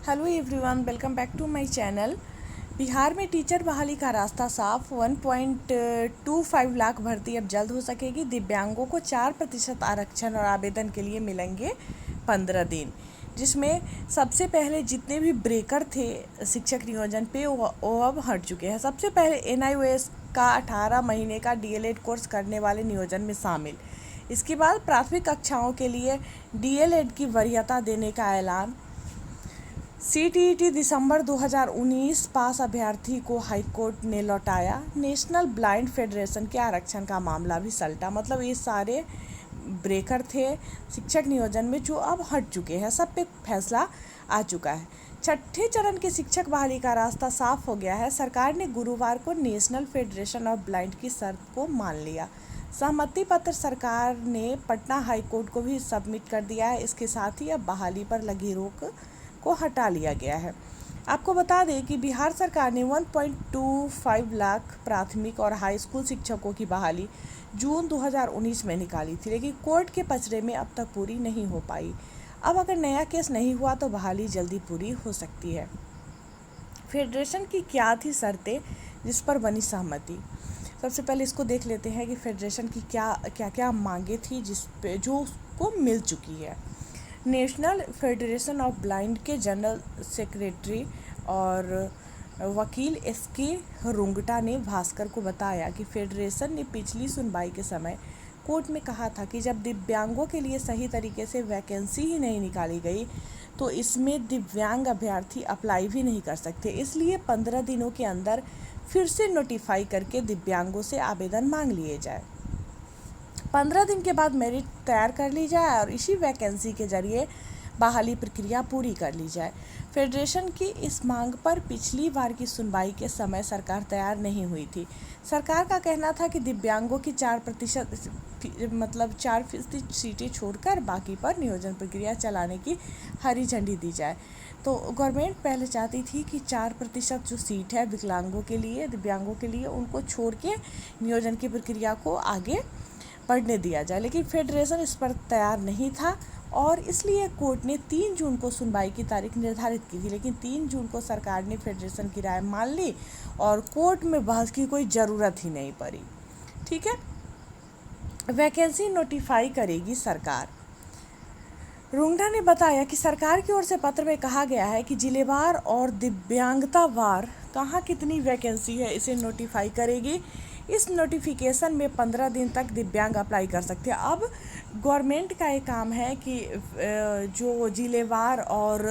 Hello everyone, welcome back to my channel. Bihar में teacher बहाली का रास्ता साफ। 1.25 लाख भर्ती अब जल्द हो सकेगी। दिव्यांगों को 4% आरक्षण और आवेदन के लिए मिलेंगे 15 दिन, जिसमें सबसे पहले जितने भी ब्रेकर थे शिक्षक नियोजन पे वो अब हट चुके हैं। सबसे पहले NIOS का 18 महीने का DLED कोर्स करने वाले नियोजन में शामिल। इसके बाद प्राथमिक कक्षाओं के लिए DLED की वरीयता देने का ऐलान। CTET दिसंबर 2019 पास अभ्यर्थी को हाईकोर्ट ने लौटाया। नेशनल ब्लाइंड फेडरेशन के आरक्षण का मामला भी सलटा। मतलब ये सारे ब्रेकर थे शिक्षक नियोजन में जो अब हट चुके हैं, सब पे फैसला आ चुका है। छठे चरण के शिक्षक बहाली का रास्ता साफ हो गया है। सरकार ने गुरुवार को नेशनल फेडरेशन ऑफ ब्लाइंड की शर्त को मान लिया। सहमति पत्र सरकार ने पटना हाईकोर्ट को भी सबमिट कर दिया है। इसके साथ ही अब बहाली पर लगी रोक को हटा लिया गया है। आपको बता दें कि बिहार सरकार ने 1.25 लाख प्राथमिक और हाई स्कूल शिक्षकों की बहाली जून 2019 में निकाली थी, लेकिन कोर्ट के पचड़े में अब तक पूरी नहीं हो पाई। अब अगर नया केस नहीं हुआ तो बहाली जल्दी पूरी हो सकती है। फेडरेशन की क्या थी शर्तें जिस पर बनी सहमति? सबसे पहले इसको देख लेते हैं कि फेडरेशन की क्या मांगे थी जो उसको मिल चुकी है। नेशनल फेडरेशन ऑफ ब्लाइंड के जनरल सेक्रेटरी और वकील SK रुंगटा ने भास्कर को बताया कि फेडरेशन ने पिछली सुनवाई के समय कोर्ट में कहा था कि जब दिव्यांगों के लिए सही तरीके से वैकेंसी ही नहीं निकाली गई तो इसमें दिव्यांग अभ्यर्थी अप्लाई भी नहीं कर सकते। इसलिए 15 दिनों के अंदर फिर से नोटिफाई करके दिव्यांगों से आवेदन मांग लिए जाए। 15 दिन के बाद मेरिट तैयार कर ली जाए और इसी वैकेंसी के जरिए बहाली प्रक्रिया पूरी कर ली जाए। फेडरेशन की इस मांग पर पिछली बार की सुनवाई के समय सरकार तैयार नहीं हुई थी। सरकार का कहना था कि दिव्यांगों की 4% सीटें छोड़कर बाकी पर नियोजन प्रक्रिया चलाने की हरी झंडी दी जाए। तो गवर्नमेंट पहले चाहती थी कि 4% जो सीट है विकलांगों के लिए, दिव्यांगों के लिए, उनको छोड़ के नियोजन की प्रक्रिया को आगे बढ़ने दिया जाए, लेकिन फेडरेशन इस पर तैयार नहीं था और इसलिए कोर्ट ने 3 जून को सुनवाई की तारीख निर्धारित की थी। लेकिन 3 जून को सरकार ने फेडरेशन की राय मान ली और कोर्ट में बहस की कोई ज़रूरत ही नहीं पड़ी। ठीक है, वैकेंसी नोटिफाई करेगी सरकार। रुंगटा ने बताया कि सरकार की ओर से पत्र में कहा गया है कि जिलेवार और दिव्यांगतावार कहाँ कितनी वैकेंसी है इसे नोटिफाई करेगी। इस नोटिफिकेशन में 15 दिन तक दिव्यांग अप्लाई कर सकते हैं। अब गवर्नमेंट का ये काम है कि जो जिलेवार और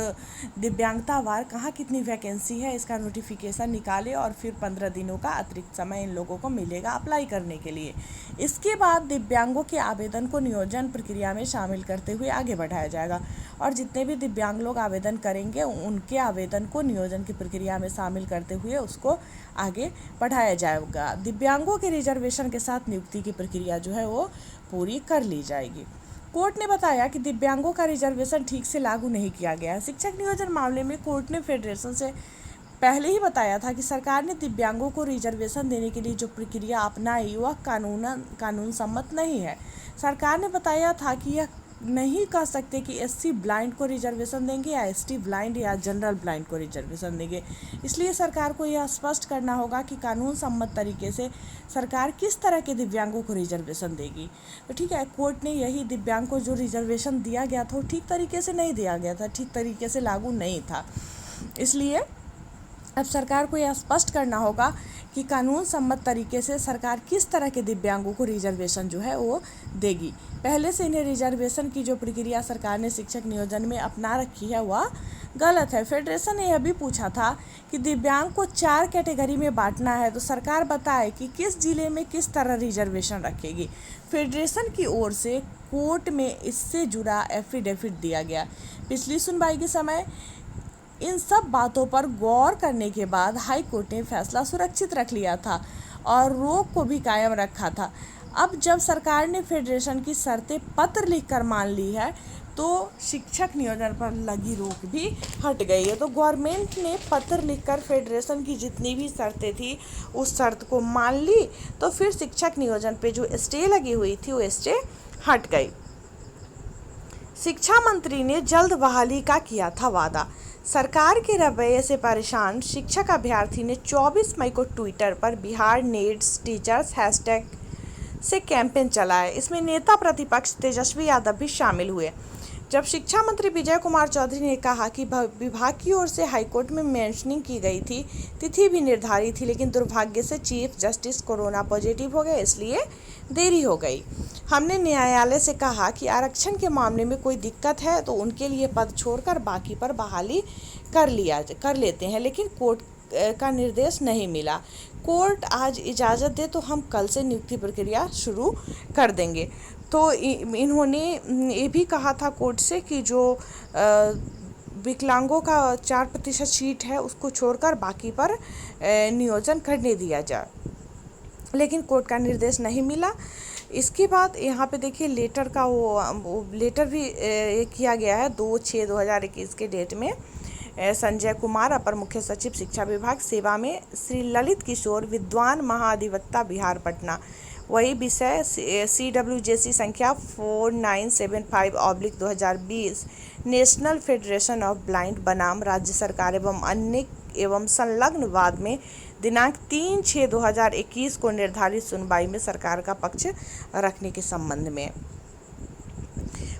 दिव्यांगतावार कहाँ कितनी वैकेंसी है इसका नोटिफिकेशन निकाले और फिर 15 दिनों का अतिरिक्त समय इन लोगों को मिलेगा अप्लाई करने के लिए। इसके बाद दिव्यांगों के आवेदन को नियोजन प्रक्रिया में शामिल करते हुए आगे बढ़ाया जाएगा और जितने भी दिव्यांग लोग आवेदन करेंगे उनके आवेदन को नियोजन की प्रक्रिया में शामिल करते हुए उसको आगे बढ़ाया जाएगा। दिव्यांगों के रिजर्वेशन के साथ नियुक्ति की प्रक्रिया जो है वो पूरी कर ली जाएगी। कोर्ट ने बताया कि दिव्यांगों का रिजर्वेशन ठीक से लागू नहीं किया गया है। शिक्षक नियोजन मामले में कोर्ट ने फेडरेशन से पहले ही बताया था कि सरकार ने दिव्यांगों को रिजर्वेशन देने के लिए जो प्रक्रिया अपनाई वह कानून सम्मत नहीं है। सरकार ने बताया था कि यह नहीं कह सकते कि SC ब्लाइंड को रिजर्वेशन देंगे या ST ब्लाइंड या जनरल ब्लाइंड को रिजर्वेशन देंगे। इसलिए सरकार को यह स्पष्ट करना होगा कि कानून सम्मत तरीके से सरकार किस तरह के दिव्यांगों को रिजर्वेशन देगी। तो ठीक है, कोर्ट ने यही दिव्यांग को जो रिजर्वेशन दिया गया था वो ठीक तरीके से नहीं दिया गया था, ठीक तरीके से लागू नहीं था। इसलिए अब सरकार को यह स्पष्ट करना होगा कि कानून सम्मत तरीके से सरकार किस तरह के दिव्यांगों को रिजर्वेशन जो है वो देगी। पहले से इन्हें रिजर्वेशन की जो प्रक्रिया सरकार ने शिक्षक नियोजन में अपना रखी है वह गलत है। फेडरेशन ने यह भी पूछा था कि दिव्यांग को 4 कैटेगरी में बांटना है तो सरकार बताए कि किस जिले में किस तरह रिजर्वेशन रखेगी। फेडरेशन की ओर से कोर्ट में इससे जुड़ा एफिडेविट दिया गया। पिछली सुनवाई के समय इन सब बातों पर गौर करने के बाद हाई कोर्ट ने फैसला सुरक्षित रख लिया था और रोक को भी कायम रखा था। अब जब सरकार ने फेडरेशन की शर्तें पत्र लिखकर मान ली है तो शिक्षक नियोजन पर लगी रोक भी हट गई है। तो गवर्नमेंट ने पत्र लिखकर फेडरेशन की जितनी भी शर्तें थी उस शर्त को मान ली तो फिर शिक्षक नियोजन पे जो स्टे लगी हुई थी वो स्टे हट गई। शिक्षा मंत्री ने जल्द बहाली का किया था वादा। सरकार के रवैये से परेशान शिक्षक अभ्यर्थी ने 24 मई को ट्विटर पर बिहार नीड्स टीचर्स हैशटैग से कैंपेन चलाया। इसमें नेता प्रतिपक्ष तेजस्वी यादव भी शामिल हुए। जब शिक्षा मंत्री विजय कुमार चौधरी ने कहा कि विभाग की ओर से हाईकोर्ट में मेंशनिंग की गई थी, तिथि भी निर्धारित थी, लेकिन दुर्भाग्य से चीफ जस्टिस कोरोना पॉजिटिव हो गए, इसलिए देरी हो गई। हमने न्यायालय से कहा कि आरक्षण के मामले में कोई दिक्कत है तो उनके लिए पद छोड़कर बाकी पर बहाली कर लेते हैं, लेकिन कोर्ट का निर्देश नहीं मिला। कोर्ट आज इजाज़त दे तो हम कल से नियुक्ति प्रक्रिया शुरू कर देंगे। तो इन्होंने ये भी कहा था कोर्ट से कि जो विकलांगों का 4% सीट है उसको छोड़कर बाकी पर नियोजन करने दिया जाए, लेकिन कोर्ट का निर्देश नहीं मिला। इसके बाद यहाँ पे देखिए लेटर का वो लेटर भी किया गया है 2/6/2021 के डेट में। संजय कुमार अपर मुख्य सचिव शिक्षा विभाग सेवा में, श्री ललित किशोर विद्वान महाधिवक्ता बिहार पटना। वही विषय CWJC संख्या 4975/2020 नेशनल फेडरेशन ऑफ ब्लाइंड बनाम राज्य सरकार एवं अन्य एवं संलग्न वाद में दिनांक 3/6/2021 को निर्धारित सुनवाई में सरकार का पक्ष रखने के संबंध में।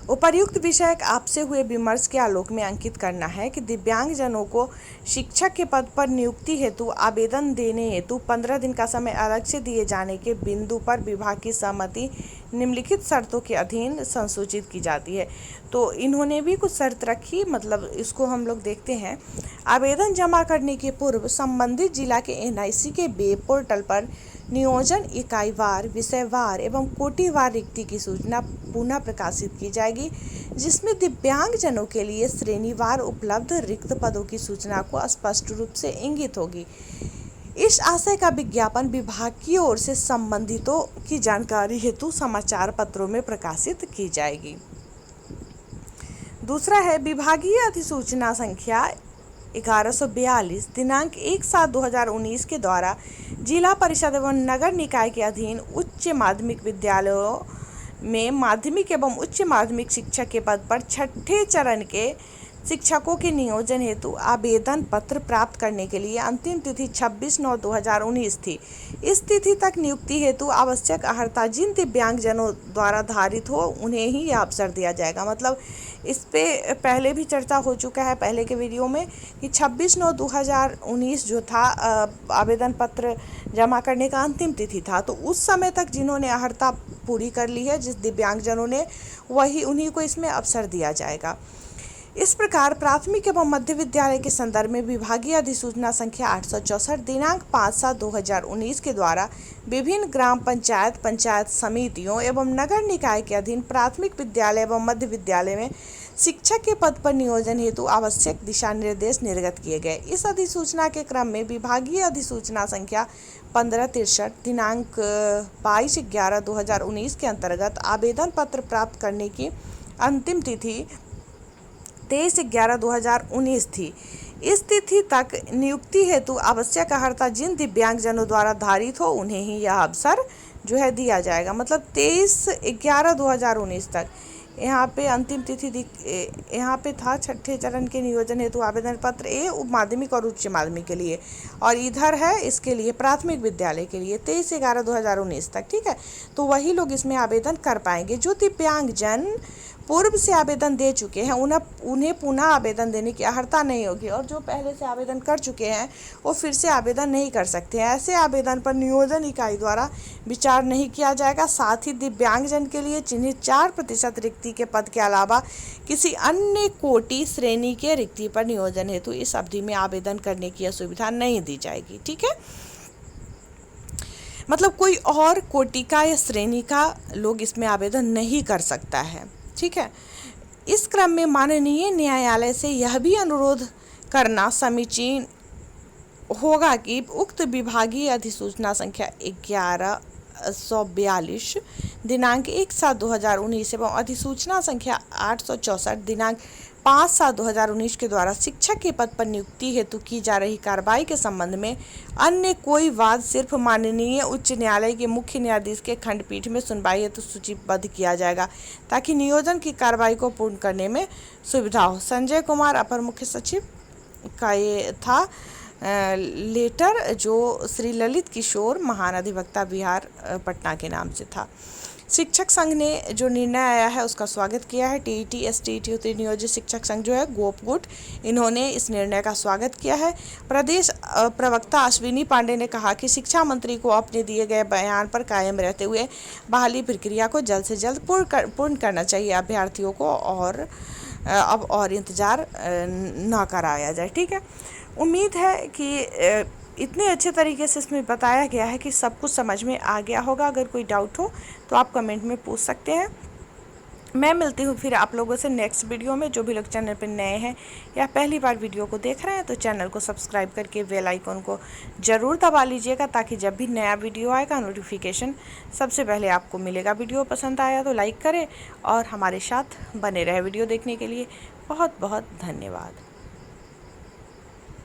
उपर्युक्त विषय आपसे हुए विमर्श के आलोक में अंकित करना है कि दिव्यांगजनों को शिक्षक के पद पर नियुक्ति हेतु आवेदन देने हेतु 15 दिन का समय अलग से दिए जाने के बिंदु पर विभाग की सहमति निम्नलिखित शर्तों के अधीन संसूचित की जाती है। तो इन्होंने भी कुछ शर्त रखी, मतलब इसको हम लोग देखते हैं। आवेदन जमा करने के पूर्व संबंधित जिला के NIC के वेब पोर्टल पर नियोजन इकाईवार, विषयवार एवं कोटिवार रिक्ति की सूचना पुनः प्रकाशित की जाएगी, जिसमें दिव्यांगजनों के लिए श्रेणीवार उपलब्ध रिक्त पदों की सूचना को स्पष्ट रूप से इंगित होगी। इस आशय का विज्ञापन विभाग की ओर से संबंधितों की जानकारी हेतु समाचार पत्रों में प्रकाशित की जाएगी। दूसरा है विभागीय अधिसूचना संख्या 1142 दिनांक 1/7/2019 के द्वारा जिला परिषद एवं नगर निकाय के अधीन उच्च माध्यमिक विद्यालयों में माध्यमिक एवं उच्च माध्यमिक शिक्षक के पद पर छठे चरण के शिक्षकों के नियोजन हेतु आवेदन पत्र प्राप्त करने के लिए अंतिम तिथि 26/9/2019 थी। इस तिथि तक नियुक्ति हेतु आवश्यक अर्हता जिन दिव्यांगजनों द्वारा धारित हो उन्हें ही यह अवसर दिया जाएगा। मतलब इस पे पहले भी चर्चा हो चुका है पहले के वीडियो में कि 26/9/2019 जो था आवेदन पत्र जमा करने का अंतिम तिथि था। तो उस समय तक जिन्होंने अर्हता पूरी कर ली है, जिस दिव्यांगजनों ने, उन्हीं को इसमें अवसर दिया जाएगा। इस प्रकार प्राथमिक एवं मध्य विद्यालय के संदर्भ में विभागीय अधिसूचना संख्या 864 दिनांक 5/7/2019 के द्वारा विभिन्न ग्राम पंचायत, पंचायत समितियों एवं नगर निकाय के अधीन प्राथमिक विद्यालय एवं मध्य विद्यालय में शिक्षक के पद पर नियोजन हेतु आवश्यक दिशा निर्देश निर्गत किए गए। इस अधिसूचना के क्रम में विभागीय अधिसूचना संख्या 1563 दिनांक 22/11/2019 के अंतर्गत आवेदन पत्र प्राप्त करने की अंतिम तिथि 23/11/2019 थी। इस तिथि तक नियुक्ति हेतु आवश्यक अर्हता जिन दिव्यांगजनों द्वारा धारित हो उन्हें ही यह अवसर जो है दिया जाएगा। मतलब 23/11/2019 तक यहाँ पे अंतिम तिथि यहाँ पे था छठे चरण के नियोजन हेतु आवेदन पत्र माध्यमिक और उच्च माध्यमिक के लिए, और इधर है इसके लिए प्राथमिक विद्यालय के लिए 23/11/2019 तक। ठीक है, तो वही लोग इसमें आवेदन कर पाएंगे। जो दिव्यांगजन पूर्व से आवेदन दे चुके हैं उन्हें पुनः आवेदन देने की अर्हता नहीं होगी, और जो पहले से आवेदन कर चुके हैं वो फिर से आवेदन नहीं कर सकते हैं। ऐसे आवेदन पर नियोजन इकाई द्वारा विचार नहीं किया जाएगा। साथ ही दिव्यांगजन के लिए चिन्हित 4% रिक्ति के पद के अलावा किसी अन्य कोटि श्रेणी के रिक्ति पर नियोजन हेतु इस अवधि में आवेदन करने की सुविधा नहीं दी जाएगी। ठीक है, मतलब कोई और कोटि का या श्रेणी का लोग इसमें आवेदन नहीं कर सकता है। ठीक है, इस क्रम में माननीय न्यायालय से यह भी अनुरोध करना समीचीन होगा कि उक्त विभागीय अधिसूचना संख्या 1142 दिनांक 1/7/2019 एवं अधिसूचना संख्या 864 दिनांक 5/7/2019 के द्वारा शिक्षक के पद पर नियुक्ति हेतु की जा रही कार्रवाई के संबंध में अन्य कोई वाद सिर्फ माननीय उच्च न्यायालय के मुख्य न्यायाधीश के खंडपीठ में सुनवाई हेतु सूचीबद्ध किया जाएगा, ताकि नियोजन की कार्रवाई को पूर्ण करने में सुविधा हो। संजय कुमार अपर मुख्य सचिव का ये था लेटर, जो श्री ललित किशोर महान अधिवक्ता बिहार पटना के नाम से था। शिक्षक संघ ने जो निर्णय आया है उसका स्वागत किया है। टीईटी एसटीईटी उत्तर नियोजित शिक्षक संघ जो है गोपगुट, इन्होंने इस निर्णय का स्वागत किया है। प्रदेश प्रवक्ता अश्विनी पांडे ने कहा कि शिक्षा मंत्री को अपने दिए गए बयान पर कायम रहते हुए बहाली प्रक्रिया को जल्द से जल्द पूर्ण करना चाहिए। अभ्यर्थियों को अब और इंतज़ार ना कराया जाए। ठीक है, उम्मीद है कि इतने अच्छे तरीके से इसमें बताया गया है कि सब कुछ समझ में आ गया होगा। अगर कोई डाउट हो तो आप कमेंट में पूछ सकते हैं। मैं मिलती हूँ फिर आप लोगों से नेक्स्ट वीडियो में। जो भी लोग चैनल पर नए हैं या पहली बार वीडियो को देख रहे हैं तो चैनल को सब्सक्राइब करके बेल आइकन को ज़रूर दबा लीजिएगा, ताकि जब भी नया वीडियो आएगा नोटिफिकेशन सबसे पहले आपको मिलेगा। वीडियो पसंद आया तो लाइक करें और हमारे साथ बने रहे वीडियो देखने के लिए। बहुत बहुत धन्यवाद।